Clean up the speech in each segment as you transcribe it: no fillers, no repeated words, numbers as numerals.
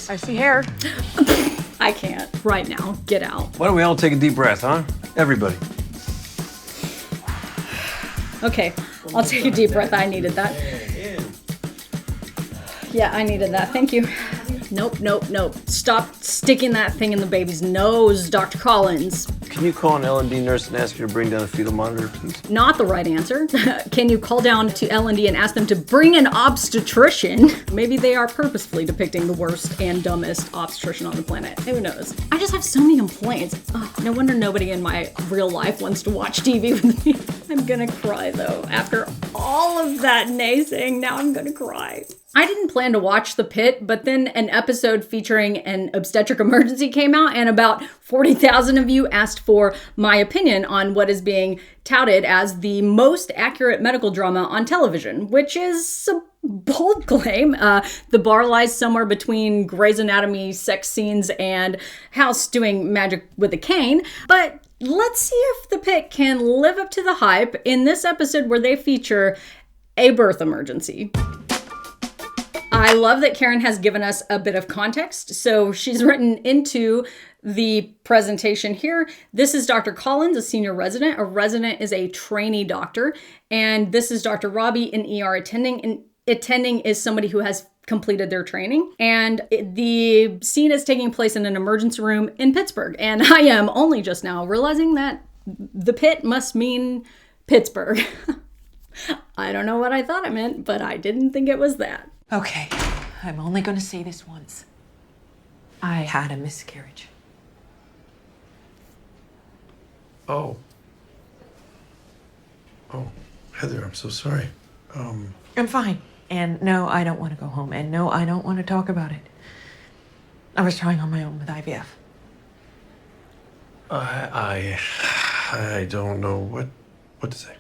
eyes. I see hair. I can't. Right now. Get out. Why don't we all take a deep breath, huh? Everybody. Okay, I'll take a deep breath. I needed that. Yeah, I needed that. Thank you. Nope, nope, nope. Stop sticking that thing in the baby's nose, Dr. Collins. Can you call an L&D nurse and ask her to bring down a fetal monitor, please? Not the right answer. Can you call down to L&D and ask them to bring an obstetrician? Maybe they are purposefully depicting the worst and dumbest obstetrician on the planet. Who knows? I just have so many complaints. Oh, no wonder nobody in my real life wants to watch TV with me. I'm gonna cry though. After all of that naysaying, now I'm gonna cry. I didn't plan to watch The Pitt, but then an episode featuring an obstetric emergency came out, and about 40,000 of you asked for my opinion on what is being touted as the most accurate medical drama on television, which is a bold claim. The bar lies somewhere between Grey's Anatomy sex scenes and House doing magic with a cane, but let's see if The Pitt can live up to the hype in this episode where they feature a birth emergency. I love that Karen has given us a bit of context. So she's written into the presentation here. This is Dr. Collins, a senior resident. A resident is a trainee doctor. And this is Dr. Robbie, an ER attending. And attending is somebody who has completed their training. And the scene is taking place in an emergency room in Pittsburgh. And I am only just now realizing that the Pitt must mean Pittsburgh. I don't know what I thought it meant, but I didn't think it was that. Okay, I'm only going to say this once. I had a miscarriage. Oh, Heather, I'm so sorry. I'm fine. And no, I don't want to go home. And no, I don't want to talk about it. I was trying on my own with IVF. I don't know what to say.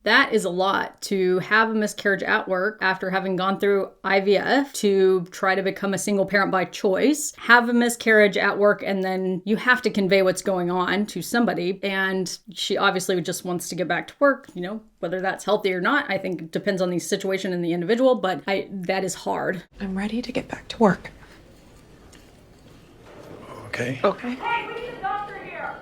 That is a lot to have a miscarriage at work after having gone through IVF to try to become a single parent by choice, have a miscarriage at work, and then you have to convey what's going on to somebody. And she obviously just wants to get back to work, you know, whether that's healthy or not. I think it depends on the situation and the individual, but that is hard. I'm ready to get back to work. Okay. Okay. Hey, we need a doctor here.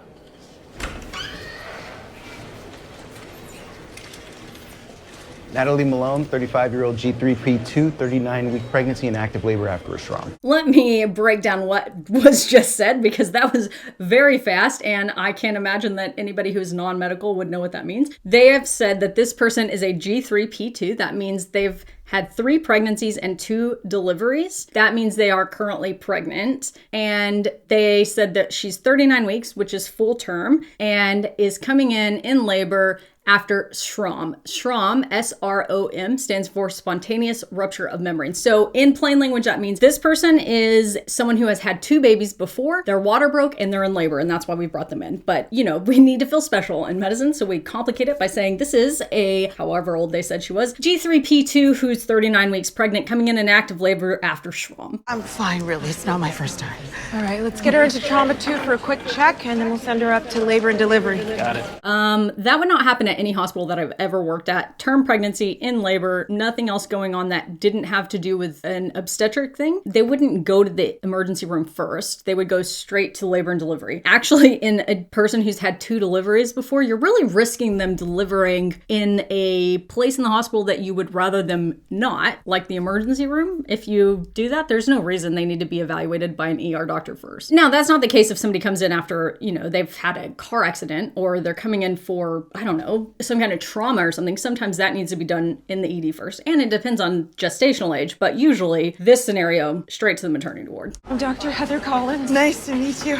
Natalie Malone, 35-year-old G3P2, 39-week pregnancy and active labor after a SROM. Let me break down what was just said because that was very fast and I can't imagine that anybody who's non-medical would know what that means. They have said that this person is a G3P2. That means they've had 3 pregnancies and 2 deliveries. That means they are currently pregnant. And they said that she's 39 weeks, which is full term, and is coming in labor after SROM. SROM, S-R-O-M, stands for spontaneous rupture of membrane. So in plain language, that means this person is someone who has had 2 babies before, their water broke, and they're in labor, and that's why we brought them in. But, you know, we need to feel special in medicine, so we complicate it by saying this is a, however old they said she was, G3P2 who's 39 weeks pregnant, coming in active labor after SROM. I'm fine, really. It's not my first time. All right, let's get her into trauma 2 for a quick check, and then we'll send her up to labor and delivery. Got it. That would not happen at any hospital that I've ever worked at. Term pregnancy, in labor, nothing else going on that didn't have to do with an obstetric thing. They wouldn't go to the emergency room first. They would go straight to labor and delivery. Actually, in a person who's had 2 deliveries before, you're really risking them delivering in a place in the hospital that you would rather them not, like the emergency room. If you do that, there's no reason they need to be evaluated by an ER doctor first. Now, that's not the case if somebody comes in after, you know, they've had a car accident or they're coming in for, I don't know, some kind of trauma or something. Sometimes that needs to be done in the ED first. And it depends on gestational age, but usually this scenario, straight to the maternity ward. I'm Dr. Heather Collins. Nice to meet you.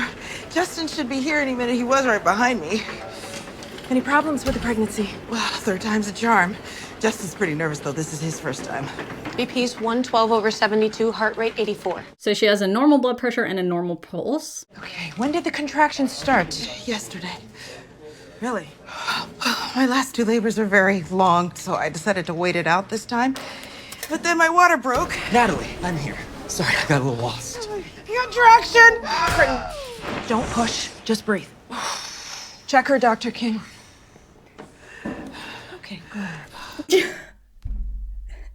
Justin should be here any minute. He was right behind me. Any problems with the pregnancy? Well, 3rd time's a charm. Justin's pretty nervous, though. This is his first time. BP's 112/72, heart rate 84. So she has a normal blood pressure and a normal pulse. Okay, when did the contractions start? Yesterday. Really? My last 2 labors were very long, so I decided to wait it out this time. But then my water broke. Natalie, I'm here. Sorry, I got a little lost. Contraction! Don't push, just breathe. Check her, Dr. King. Okay, good.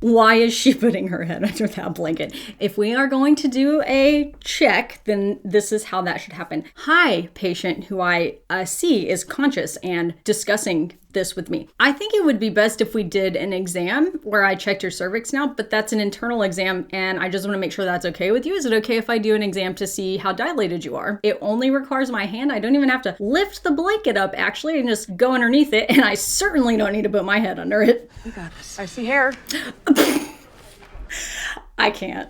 Why is she putting her head under that blanket? If we are going to do a check, then this is how that should happen. Hi, patient who I see is conscious and discussing this with me. I think it would be best if we did an exam where I checked your cervix now, but that's an internal exam and I just want to make sure that's okay with you. Is it okay if I do an exam to see how dilated you are? It only requires my hand. I don't even have to lift the blanket up actually and just go underneath it, and I certainly don't need to put my head under it. You got this. I see hair. I can't.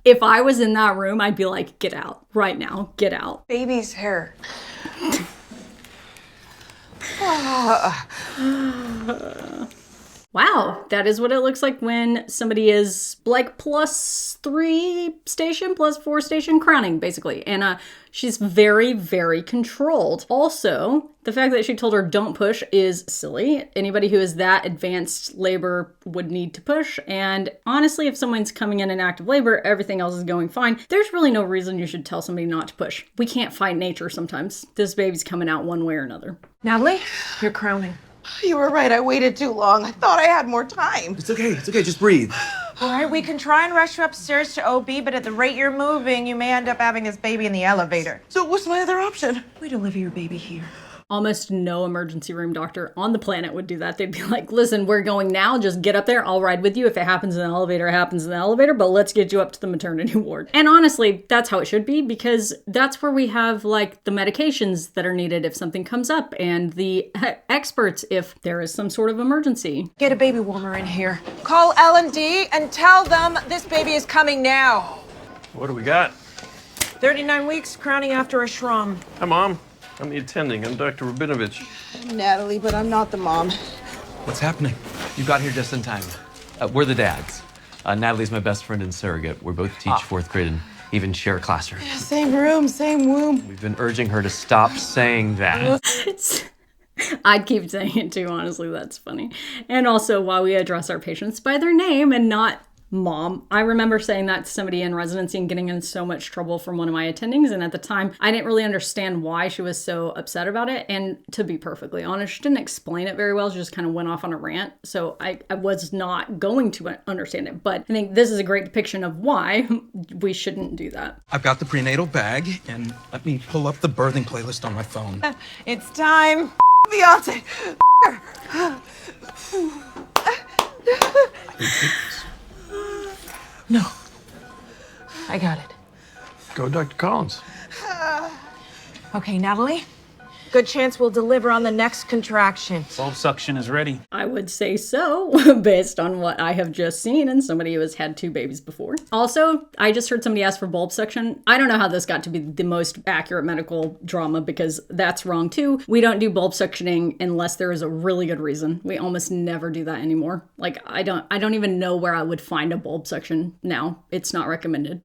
If I was in that room, I'd be like, get out right now, get out. Baby's hair. Wow, that is what it looks like when somebody is like +3 station, +4 station crowning, basically. And she's very, very controlled. Also, the fact that she told her don't push is silly. Anybody who is that advanced labor would need to push. And honestly, if someone's coming in active labor, everything else is going fine. There's really no reason you should tell somebody not to push. We can't fight nature sometimes. This baby's coming out one way or another. Natalie, you're crowning. You were right. I waited too long. I thought I had more time. It's okay. Just breathe. All right, we can try and rush you upstairs to OB, but at the rate you're moving, you may end up having this baby in the elevator. So what's my other option? We deliver your baby here. Almost no emergency room doctor on the planet would do that. They'd be like, listen, we're going now. Just get up there. I'll ride with you. If it happens in the elevator, it happens in the elevator, but let's get you up to the maternity ward. And honestly, that's how it should be, because that's where we have like the medications that are needed if something comes up and the experts if there is some sort of emergency. Get a baby warmer in here. Call L&D and tell them this baby is coming now. What do we got? 39 weeks, crowning after a shrum. Hi, Mom. I'm the attending. I'm Dr. Rabinovich. I'm Natalie, but I'm not the mom. What's happening? You got here just in time. We're the dads. Natalie's my best friend and surrogate. We both teach fourth grade and even share a classroom. Same room, same womb. We've been urging her to stop saying that. I'd keep saying it too, honestly. That's funny. And also, why we address our patients by their name and not Mom. I remember saying that to somebody in residency and getting in so much trouble from one of my attendings. And at the time, I didn't really understand why she was so upset about it. And to be perfectly honest, she didn't explain it very well. She just kind of went off on a rant. So I was not going to understand it. But I think this is a great depiction of why we shouldn't do that. I've got the prenatal bag, and let me pull up the birthing playlist on my phone. It's time. Beyonce. No. I got it. Go, Dr. Collins. Okay, Natalie. Good chance we'll deliver on the next contraction. Bulb suction is ready. I would say so, based on what I have just seen and somebody who has had 2 babies before. Also, I just heard somebody ask for bulb suction. I don't know how this got to be the most accurate medical drama, because that's wrong too. We don't do bulb suctioning unless there is a really good reason. We almost never do that anymore. Like, I don't even know where I would find a bulb suction now. It's not recommended.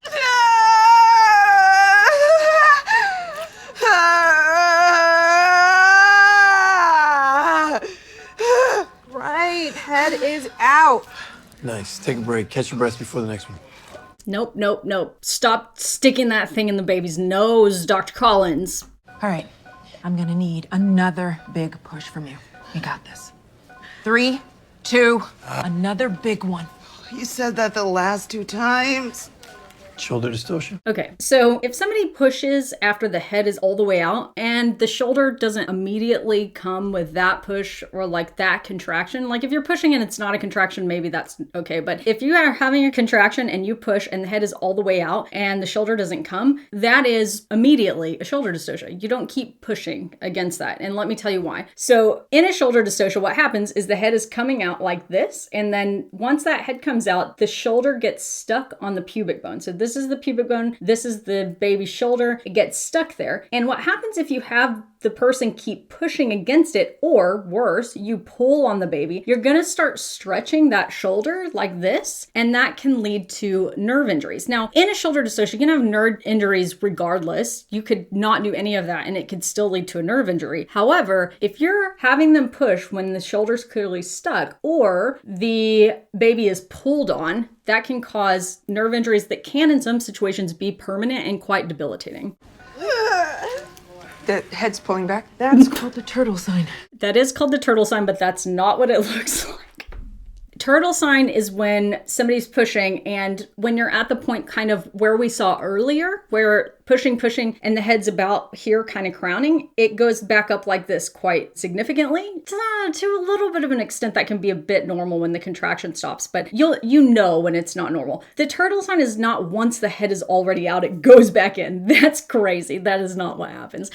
Head is out. Nice. Take a break. Catch your breath before the next one. Nope. Stop sticking that thing in the baby's nose, Dr. Collins. All right. I'm gonna need another big push from you. You got this. 3, 2, another big one. You said that the last 2 times. Shoulder dystocia. Okay, so if somebody pushes after the head is all the way out and the shoulder doesn't immediately come with that push or like that contraction, like if you're pushing and it's not a contraction, maybe that's okay. But if you are having a contraction and you push and the head is all the way out and the shoulder doesn't come, that is immediately a shoulder dystocia. You don't keep pushing against that. And let me tell you why. So in a shoulder dystocia, what happens is the head is coming out like this. And then once that head comes out, the shoulder gets stuck on the pubic bone. So this is the pubic bone. This is the baby's shoulder. It gets stuck there. And what happens if you have the person keep pushing against it, or worse, you pull on the baby, you're going to start stretching that shoulder like this, and that can lead to nerve injuries. Now, in a shoulder dystocia, you can have nerve injuries regardless. You could not do any of that, and it could still lead to a nerve injury. However, if you're having them push when the shoulder's clearly stuck, or the baby is pulled on, that can cause nerve injuries that can, in some situations, be permanent and quite debilitating. The head's pulling back. That's called the turtle sign. That is called the turtle sign, but that's not what it looks like. Turtle sign is when somebody's pushing, and when you're at the point kind of where we saw earlier, where pushing, and the head's about here kind of crowning, it goes back up like this quite significantly. To a little bit of an extent that can be a bit normal when the contraction stops, but you know when it's not normal. The turtle sign is not once the head is already out, it goes back in. That's crazy. That is not what happens.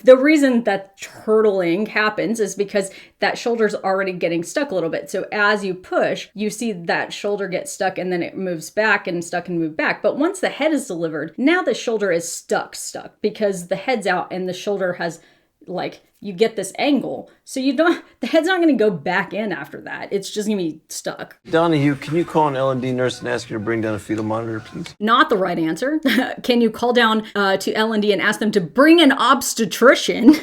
The reason that turtling happens is because that shoulder's already getting stuck a little bit. So as you push, you see that shoulder get stuck and then it moves back and stuck and move back. But once the head is delivered, now the shoulder is stuck because the head's out and the shoulder has, like, you get this angle. So the head's not going to go back in after that. It's just going to be stuck. Donahue, can you call an L&D nurse and ask her to bring down a fetal monitor, please? Not the right answer. Can you call down to L&D and ask them to bring an obstetrician?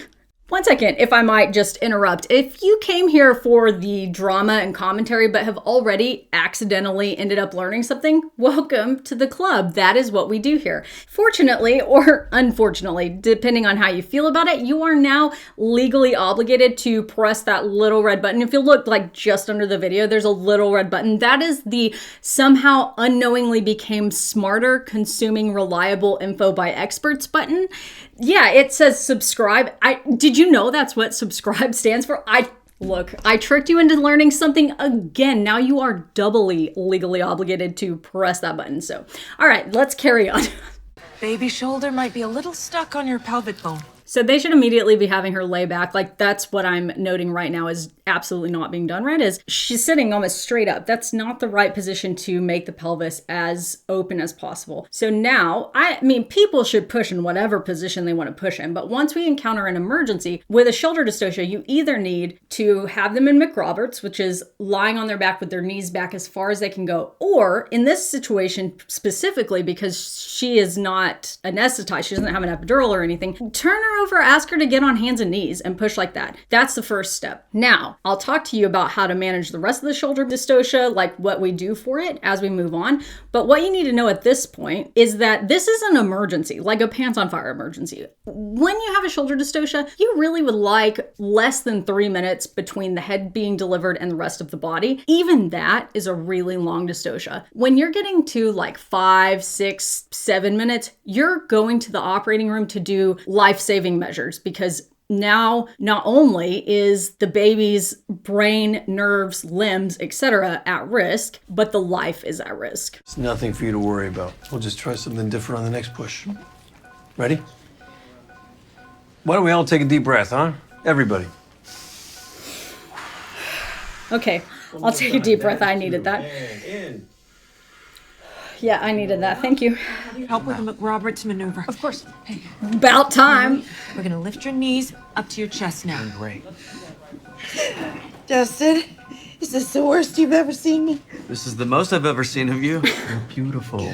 One second, if I might just interrupt. If you came here for the drama and commentary but have already accidentally ended up learning something, welcome to the club. That is what we do here. Fortunately, or unfortunately, depending on how you feel about it, you are now legally obligated to press that little red button. If you look like just under the video, there's a little red button. That is the somehow unknowingly became smarter consuming reliable info by experts button. Yeah, it says subscribe. Did you know that's what subscribe stands for? Look, I tricked you into learning something again. Now you are doubly legally obligated to press that button. So, all right, let's carry on. Baby shoulder might be a little stuck on your pelvic bone. So they should immediately be having her lay back. Like, that's what I'm noting right now is absolutely not being done right, is she's sitting almost straight up. That's not the right position to make the pelvis as open as possible. So now, I mean, people should push in whatever position they want to push in, but once we encounter an emergency with a shoulder dystocia, you either need to have them in McRoberts, which is lying on their back with their knees back as far as they can go, or in this situation specifically, because she is not anesthetized, she doesn't have an epidural or anything, turn her over, ask her to get on hands and knees and push like that. That's the first step. Now, I'll talk to you about how to manage the rest of the shoulder dystocia, like what we do for it as we move on. But what you need to know at this point is that this is an emergency, like a pants on fire emergency. When you have a shoulder dystocia, you really would like less than 3 minutes between the head being delivered and the rest of the body. Even that is a really long dystocia. When you're getting to like 5, 6, 7 minutes, you're going to the operating room to do life-saving measures, because now not only is the baby's brain, nerves, limbs, etc. at risk, but the life is at risk. It's nothing for you to worry about. We'll just try something different on the next push. Ready? Why don't we all take a deep breath, huh? Everybody. Okay, I'll take a deep breath. I needed that. Yeah, I needed that. Thank you. Help with the McRoberts maneuver. Of course. Hey. About time. We're gonna lift your knees up to your chest now. Great. Justin, is this the worst you've ever seen me? This is the most I've ever seen of you. You're beautiful.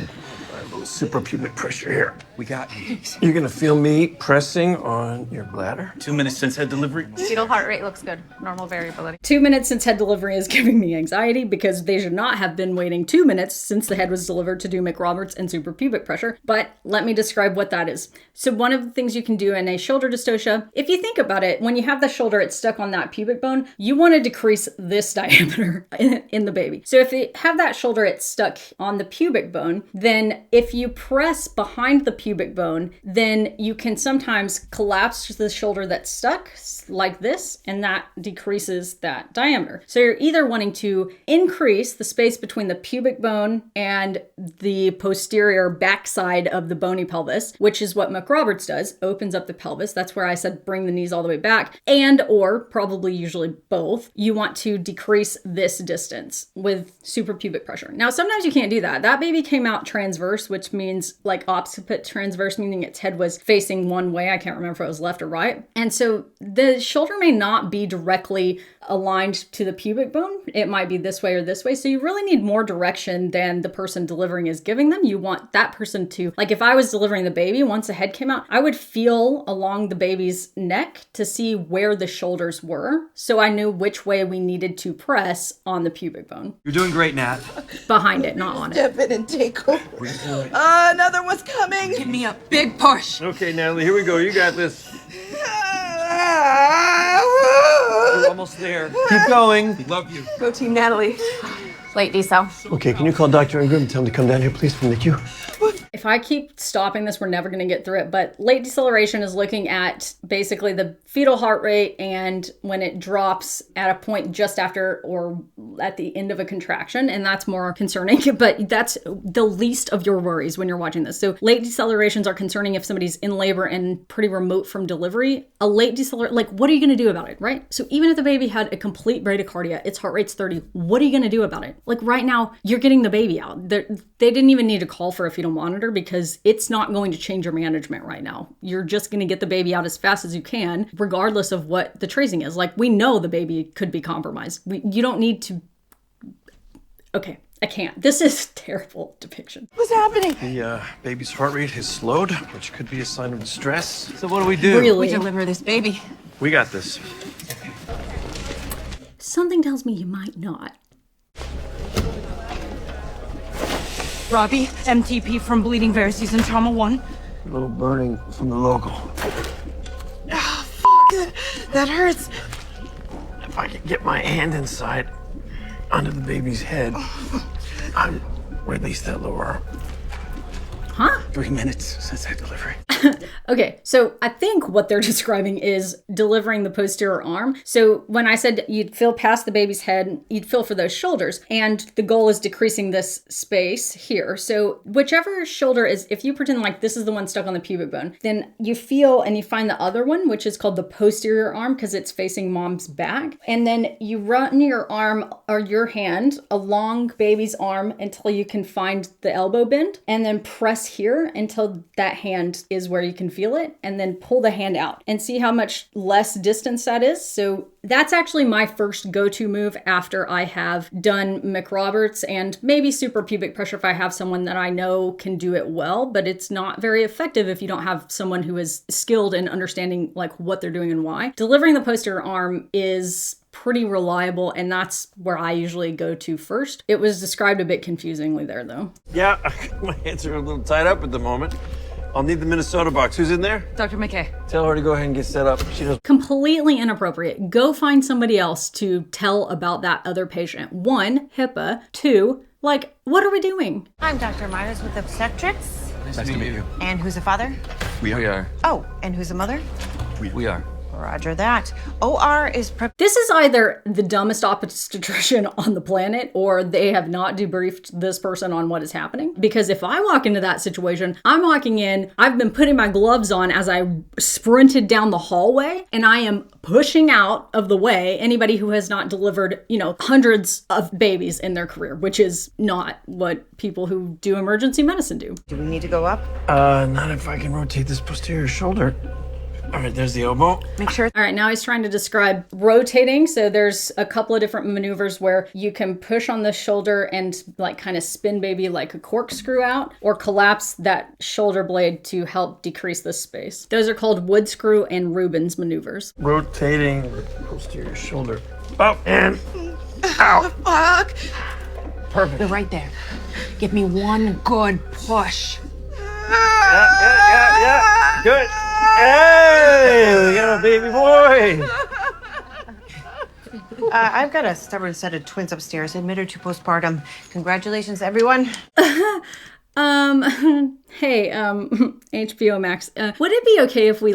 Suprapubic pressure here. We got you. You're gonna feel me pressing on your bladder. 2 minutes since head delivery. Fetal heart rate looks good. Normal variability. 2 minutes since head delivery is giving me anxiety, because they should not have been waiting 2 minutes since the head was delivered to do McRoberts and suprapubic pressure. But let me describe what that is. So one of the things you can do in a shoulder dystocia, if you think about it, when you have the shoulder, it's stuck on that pubic bone, you want to decrease this diameter in the baby. So if you have that shoulder, it's stuck on the pubic bone, then if you press behind the pubic bone, then you can sometimes collapse the shoulder that's stuck like this, and that decreases that diameter. So you're either wanting to increase the space between the pubic bone and the posterior backside of the bony pelvis, which is what McRoberts does, opens up the pelvis. That's where I said bring the knees all the way back, and or probably usually both. You want to decrease this distance with suprapubic pressure. Now, sometimes you can't do that. That baby came out transverse, which means like opposite transverse, meaning its head was facing one way. I can't remember if it was left or right. And so the shoulder may not be directly aligned to the pubic bone. It might be this way or this way. So you really need more direction than the person delivering is giving them. You want that person to, like if I was delivering the baby, once the head came out, I would feel along the baby's neck to see where the shoulders were. So I knew which way we needed to press on the pubic bone. You're doing great, Nat. Behind it, not on it. Step in and take over. Another one's coming. Give me a big push. Okay, Natalie, here we go. You got this. We're almost there. Keep going. We love you. Go Team Natalie. Late decel. Okay, can you call Dr. Ingram and tell him to come down here, please, from the NICU? If I keep stopping this, we're never going to get through it. But late deceleration is looking at basically the fetal heart rate and when it drops at a point just after or at the end of a contraction. And that's more concerning, but that's the least of your worries when you're watching this. So late decelerations are concerning if somebody's in labor and pretty remote from delivery. A late decelerate, like, what are you going to do about it, right? So even if the baby had a complete bradycardia, its heart rate's 30, what are you going to do about it? Like right now, you're getting the baby out. They didn't even need to call for a fetal monitor because it's not going to change your management right now. You're just going to get the baby out as fast as you can, regardless of what the tracing is. Like, we know the baby could be compromised. You don't need to... Okay, I can't. This is a terrible depiction. What's happening? The baby's heart rate has slowed, which could be a sign of distress. So what do we do? Really? We deliver this baby. We got this. Something tells me you might not. Robbie, MTP from bleeding varices and trauma 1. A little burning from the local. That hurts. If I could get my hand inside under the baby's head, I'd release that lower. Huh? 3 minutes since that delivery. Okay, so I think what they're describing is delivering the posterior arm. So when I said you'd feel past the baby's head, you'd feel for those shoulders. And the goal is decreasing this space here. So whichever shoulder is, if you pretend like this is the one stuck on the pubic bone, then you feel and you find the other one, which is called the posterior arm because it's facing mom's back. And then you run your arm or your hand along baby's arm until you can find the elbow bend and then press here until that hand is where you can feel it, and then pull the hand out and see how much less distance that is. So that's actually my first go-to move after I have done McRoberts and maybe super pubic pressure if I have someone that I know can do it well, but it's not very effective if you don't have someone who is skilled in understanding like what they're doing and why. Delivering the posterior arm is pretty reliable, and that's where I usually go to first. It was described a bit confusingly there though. Yeah, my hands are a little tied up at the moment. I'll need the Minnesota box. Who's in there? Dr. McKay. Tell her to go ahead and get set up. She knows. Completely inappropriate. Go find somebody else to tell about that other patient. 1, HIPAA. 2, like, what are we doing? I'm Dr. Myers with obstetrics. Nice to meet you. And who's a father? We are. Oh, and who's a mother? We are. Roger that. OR is This is either the dumbest obstetrician on the planet or they have not debriefed this person on what is happening. Because if I walk into that situation, I'm walking in, I've been putting my gloves on as I sprinted down the hallway, and I am pushing out of the way anybody who has not delivered, hundreds of babies in their career, which is not what people who do emergency medicine do. Do we need to go up? Not if I can rotate this posterior shoulder. All right, there's the elbow. Make sure. All right, now he's trying to describe rotating. So there's a couple of different maneuvers where you can push on the shoulder and like kind of spin baby like a corkscrew out, or collapse that shoulder blade to help decrease the space. Those are called wood screw and Rubens maneuvers. Rotating the posterior shoulder up and out. Fuck. Perfect. They're right there. Give me one good push. Yeah. Good. Hey, we got a baby boy. I've got a stubborn set of twins upstairs, admitted to postpartum. Congratulations, everyone. Hey, HBO Max, would it be okay if we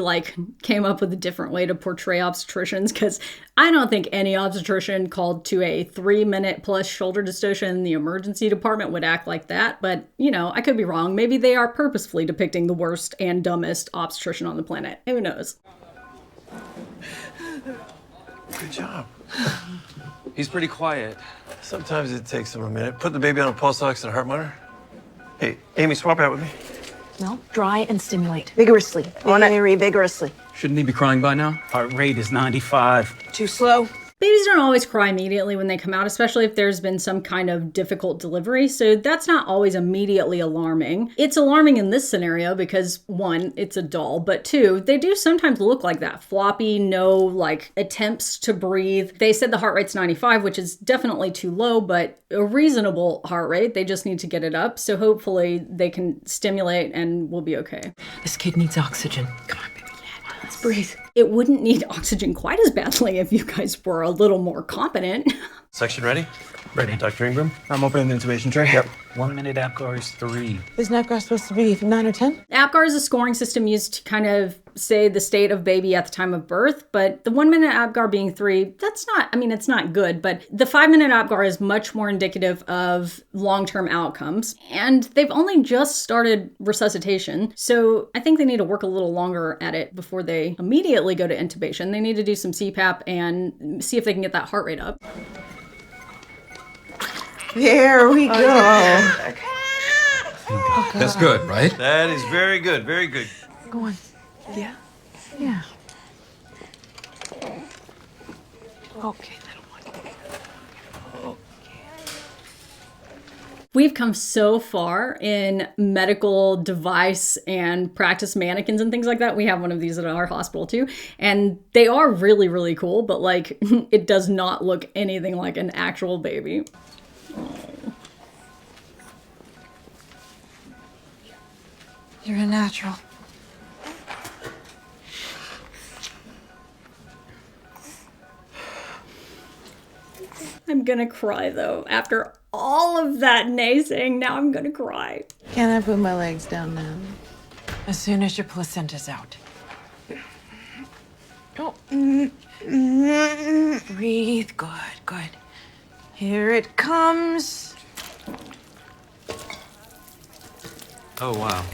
came up with a different way to portray obstetricians? Because I don't think any obstetrician called to a 3-minute plus shoulder dystocia in the emergency department would act like that. But, I could be wrong. Maybe they are purposefully depicting the worst and dumbest obstetrician on the planet. Who knows? Good job. He's pretty quiet. Sometimes it takes him a minute. Put the baby on a pulse ox and a heart monitor. Hey, Amy, swap out with me. No, dry and stimulate. Vigorously. Very vigorously. Shouldn't he be crying by now? Heart rate is 95. Too slow. Babies don't always cry immediately when they come out, especially if there's been some kind of difficult delivery. So that's not always immediately alarming. It's alarming in this scenario because 1, it's a doll, but 2, they do sometimes look like that. Floppy, no attempts to breathe. They said the heart rate's 95, which is definitely too low, but a reasonable heart rate. They just need to get it up. So hopefully they can stimulate and we'll be okay. This kid needs oxygen. Come on, baby. Let's breathe. It wouldn't need oxygen quite as badly if you guys were a little more competent. Section ready? Ready. Dr. Ingram? I'm opening the intubation tray. Yep. 1 minute APGAR is 3. Isn't APGAR supposed to be 9 or 10? APGAR is a scoring system used to kind of say the state of baby at the time of birth, but the 1 minute APGAR being 3, that's not, I mean, it's not good, but the 5 minute APGAR is much more indicative of long-term outcomes. And they've only just started resuscitation, so I think they need to work a little longer at it before they immediately go to intubation. They need to do some CPAP and see if they can get that heart rate up. There we go. That's good, right? That is very good, very good. Go on. Yeah? Yeah. Okay, little one. We've come so far in medical device and practice mannequins and things like that. We have one of these at our hospital too. And they are really, really cool, but like it does not look anything like an actual baby. You're a natural. I'm gonna cry though. After all of that naysaying, now I'm gonna cry. Can I put my legs down now? As soon as your placenta's out. Oh. Breathe. Good, good. Here it comes. Oh, wow.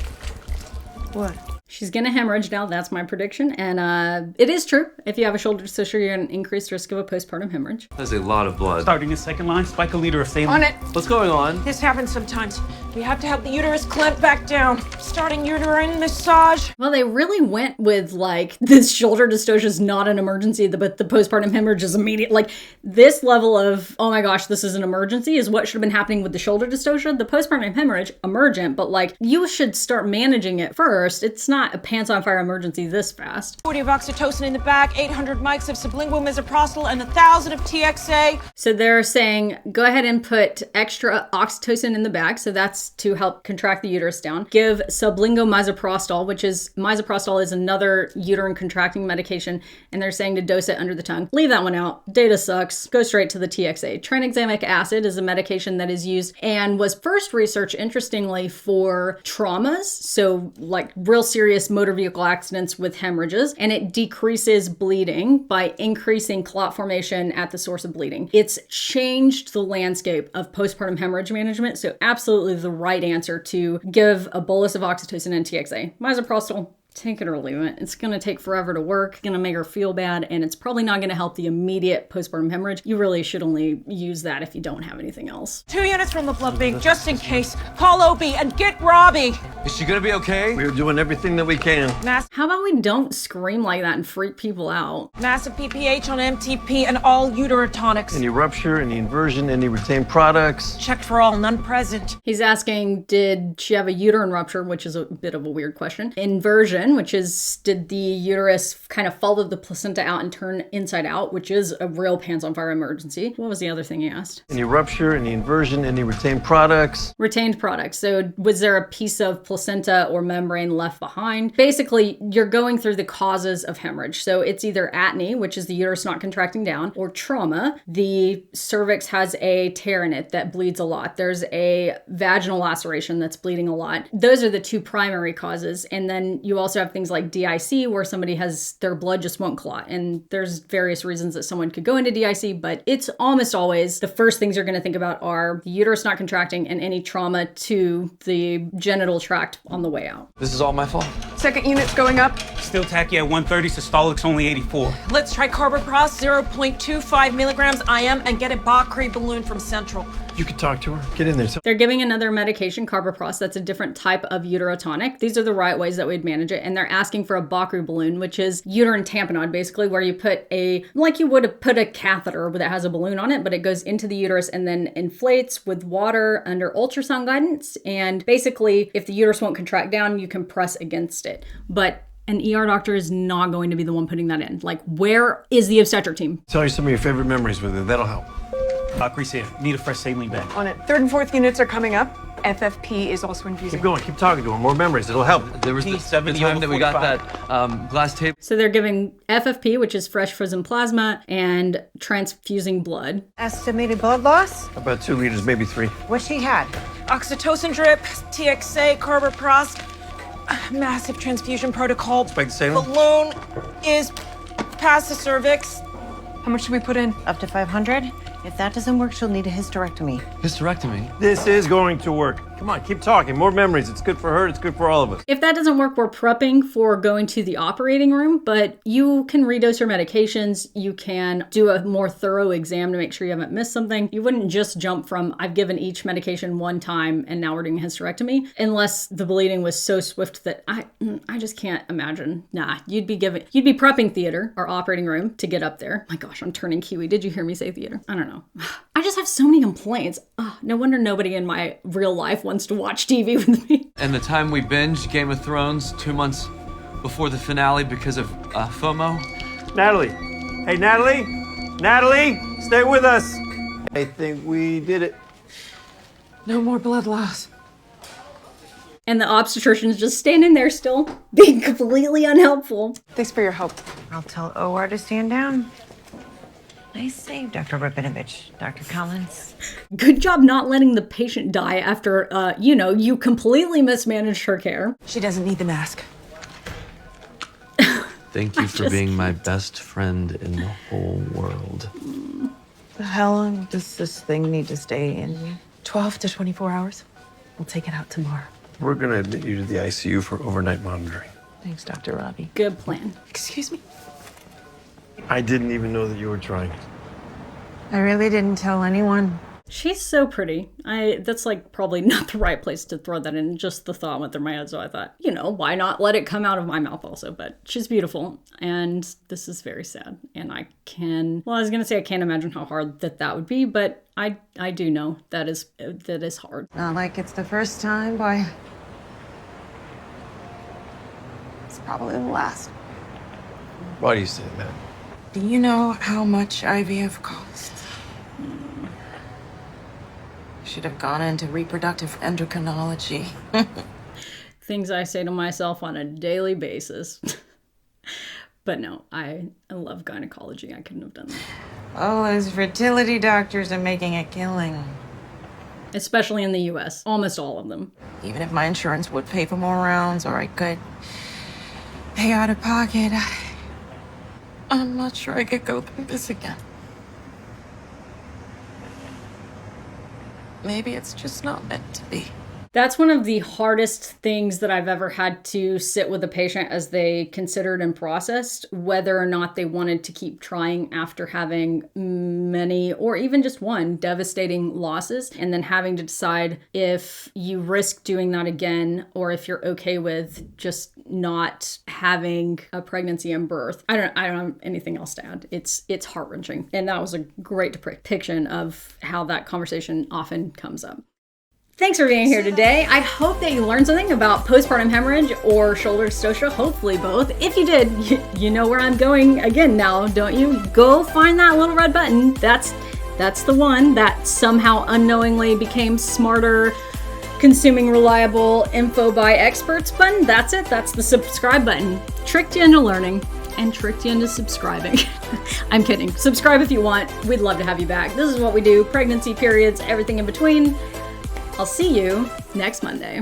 What? She's gonna hemorrhage now, that's my prediction. And it is true. If you have a shoulder dystocia, you're at an increased risk of a postpartum hemorrhage. That's a lot of blood. Starting a second line, spike a liter of saline. On it. What's going on? This happens sometimes. We have to have the uterus clamp back down. Starting uterine massage. Well, they really went with like, this shoulder dystocia is not an emergency, but the postpartum hemorrhage is immediate. Like this level of, oh my gosh, this is an emergency is what should have been happening with the shoulder dystocia. The postpartum hemorrhage, emergent, but like you should start managing it first. It's not a pants on fire emergency this fast. 40 of oxytocin in the bag, 800 mics of sublingual misoprostol, and 1,000 of TXA. So they're saying, go ahead and put extra oxytocin in the bag. So that's to help contract the uterus down. Give sublingual misoprostol, which is, misoprostol is another uterine contracting medication. And they're saying to dose it under the tongue. Leave that one out. Data sucks. Go straight to the TXA. Tranexamic acid is a medication that is used and was first researched, interestingly, for traumas. So like real serious motor vehicle accidents with hemorrhages. And it decreases bleeding by increasing clot formation at the source of bleeding. It's changed the landscape of postpartum hemorrhage management. So absolutely the right answer to give a bolus of oxytocin and TXA. Misoprostol, take it or leave it. It's going to take forever to work, going to make her feel bad, and it's probably not going to help the immediate postpartum hemorrhage. You really should only use that if you don't have anything else. 2 units from the blood bank, just in case. Call OB and get Robbie. Is she gonna be okay? We're doing everything that we can. How about we don't scream like that and freak people out? Massive PPH on MTP and all uterotonics. Any rupture, any inversion, any retained products? Checked for all, none present. He's asking, did she have a uterine rupture, which is a bit of a weird question. Inversion, which is, did the uterus kind of follow the placenta out and turn inside out, which is a real pants on fire emergency. What was the other thing he asked? Any rupture, any inversion, any retained products? Retained products. So was there a piece of placenta or membrane left behind? Basically, you're going through the causes of hemorrhage. So it's either atony, which is the uterus not contracting down, or trauma. The cervix has a tear in it that bleeds a lot. There's a vaginal laceration that's bleeding a lot. Those are the two primary causes. And then you also have things like DIC, where somebody has, their blood just won't clot. And there's various reasons that someone could go into DIC, but it's almost always the first things you're going to think about are the uterus not contracting and any trauma to the genital tract on the way out. This is all my fault. Second unit's going up. Still tacky at 130, systolic's only 84. Let's try carboprost, 0.25 milligrams IM, and get a Bacri balloon from Central. You could talk to her. Get in there. They're giving another medication, carboprost. That's a different type of uterotonic. These are the right ways that we'd manage it. And they're asking for a Bacri balloon, which is uterine tamponade, basically, where you put like you would have put a catheter that has a balloon on it, but it goes into the uterus and then inflates with water under ultrasound guidance. And basically, if the uterus won't contract down, you can press against it. But an ER doctor is not going to be the one putting that in. Like, where is the obstetric team? Tell you some of your favorite memories with it. That'll help. Bacry's here. Need a fresh saline bag. On it. Third and fourth units are coming up. FFP is also infusing. Keep going. Keep talking to him. More memories. It'll help. There was the time that we got that glass table. So they're giving FFP, which is fresh frozen plasma, and transfusing blood. Estimated blood loss? About 2 liters, maybe 3. What she had? Oxytocin drip, TXA, carbaprost, massive transfusion protocol. Spike the saline? Balloon is past the cervix. How much should we put in? Up to 500. If that doesn't work, she'll need a hysterectomy. Hysterectomy? This is going to work. Come on, keep talking. More memories. It's good for her. It's good for all of us. If that doesn't work, we're prepping for going to the operating room, but you can redose your medications. You can do a more thorough exam to make sure you haven't missed something. You wouldn't just jump from, I've given each medication one time and now we're doing a hysterectomy, unless the bleeding was so swift that I just can't imagine. Nah, you'd be prepping theater, our operating room, to get up there. My gosh, I'm turning Kiwi. Did you hear me say theater? I don't know. I just have so many complaints. No wonder nobody in my real life wants to watch TV with me. And the time we binged Game of Thrones 2 months before the finale because of FOMO. Natalie. Hey, Natalie. Natalie, stay with us. I think we did it. No more blood loss. And the obstetrician's just standing there still, being completely unhelpful. Thanks for your help. I'll tell OR to stand down. Nice save, Dr. Rabinovich. Dr. Collins. Good job not letting the patient die after, you completely mismanaged her care. She doesn't need the mask. Thank you for being my best friend in the whole world. How long does this thing need to stay in? 12 to 24 hours. We'll take it out tomorrow. We're going to admit you to the ICU for overnight monitoring. Thanks, Dr. Robbie. Good plan. Excuse me? I didn't even know that you were trying. I really didn't tell anyone. She's so pretty. That's like probably not the right place to throw that in. Just the thought went through my head, so I thought, why not let it come out of my mouth also? But she's beautiful, and this is very sad. And I was gonna say I can't imagine how hard that would be, but I do know that is hard. Not like it's the first time, boy. It's probably the last. Why do you say that? Do you know how much IVF costs? Should have gone into reproductive endocrinology. Things I say to myself on a daily basis. But no, I love gynecology. I couldn't have done that. Oh, those fertility doctors are making a killing. Especially in the US. Almost all of them. Even if my insurance would pay for more rounds or I could pay out of pocket, I'm not sure I could go through this again. Maybe it's just not meant to be. That's one of the hardest things that I've ever had to sit with a patient as they considered and processed whether or not they wanted to keep trying after having many or even just one devastating losses, and then having to decide if you risk doing that again or if you're okay with just not having a pregnancy and birth. I don't have anything else to add. It's heart-wrenching. And that was a great depiction of how that conversation often comes up. Thanks for being here today. I hope that you learned something about postpartum hemorrhage or shoulder dystocia, hopefully both. If you did, you know where I'm going again now, don't you? Go find that little red button. That's the one that somehow unknowingly became smarter, consuming reliable info by experts button. That's it. That's the subscribe button. Tricked you into learning and tricked you into subscribing. I'm kidding. Subscribe if you want. We'd love to have you back. This is what we do. Pregnancy, periods, everything in between. I'll see you next Monday.